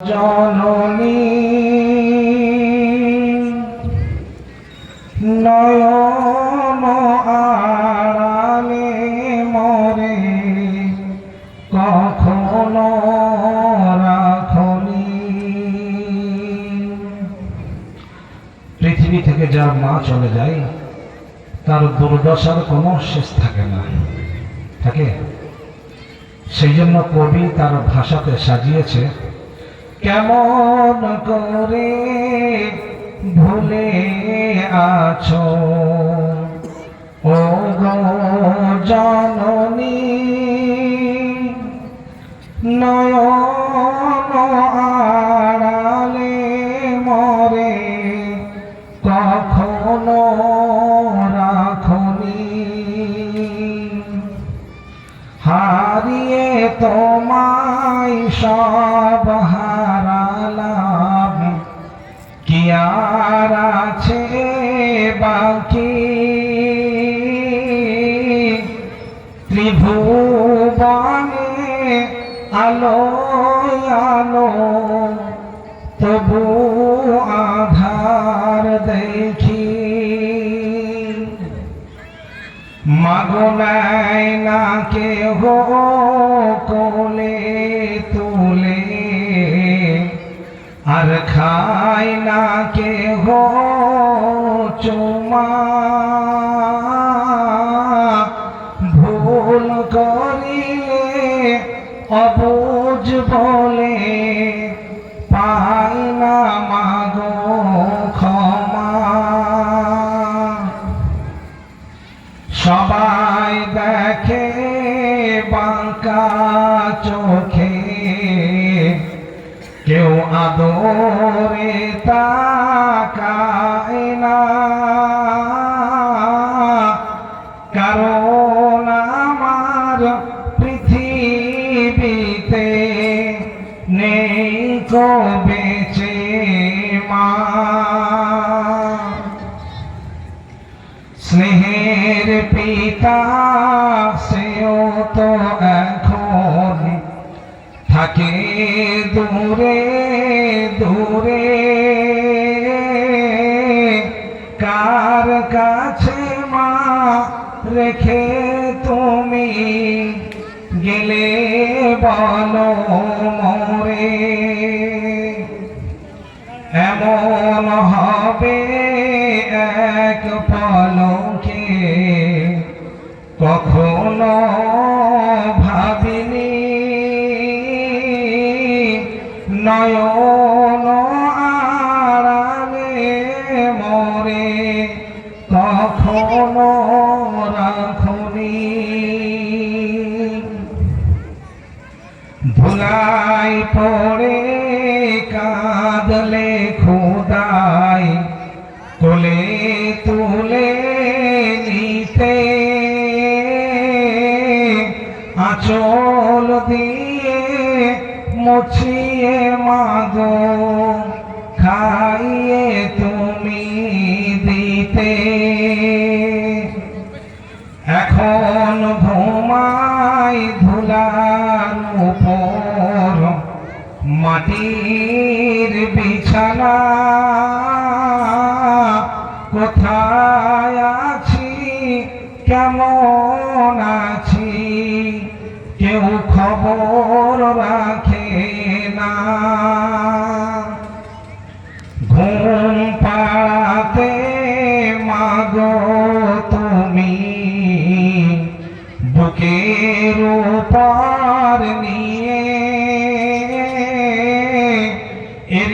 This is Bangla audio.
জননী নয়ন আড়ালে মরে কখনো রাখনি। পৃথিবী থেকে যার মা চলে যায় তার দুর্দশার কোনো শেষ থাকে না, থাকে। সেই জন্য কবি তার ভাষাতে সাজিয়েছে, কেমন করে ভুলে আছো ও গো জননী নয়ন আড়ালে মরে কখনো রাখনি। হারিয়ে তোমায় সব হারালাম, কি আর আছে বাকি। ত্রিভুবনে আলো আলো তবু আধার দেখি। মাগো নাই না কেহ কোলে তুলে, আর খাই না কেহ চুমা। ভুল করিলে অবুঝ বলে পাই না মাগো ক্ষমা। সবাই দেখে বাঁকা চোখে, কেউ আদরে তাকায় না। কারণ আমার পৃথিবীতে নেই কো বেঁচে মা। স্নেহের পিতা সেও তো এখন থাকে দূরে দূরে। কার কাছে মা রেখে তুমি গেলে বলো মোরে। এমন হবে এক পলকে কখনো ভাবিনি। নয়ন আড়ালে মরে কখনো রাখনি। ধুলাই পড়ে কাঁদলে খোদাই কোলে তুলে নিতে। আঁচল দিয়ে মুছিয়ে মাগো খাইয়ে তুমি দিতে। এখন ঘুমাই ধুলার উপর মাটির বিছানা। কোথায় আছি কেমন আছি কেউ খবর রাখে না। ঘুম পাড়াতে মাগো তুমি বুকের উপর নিয়ে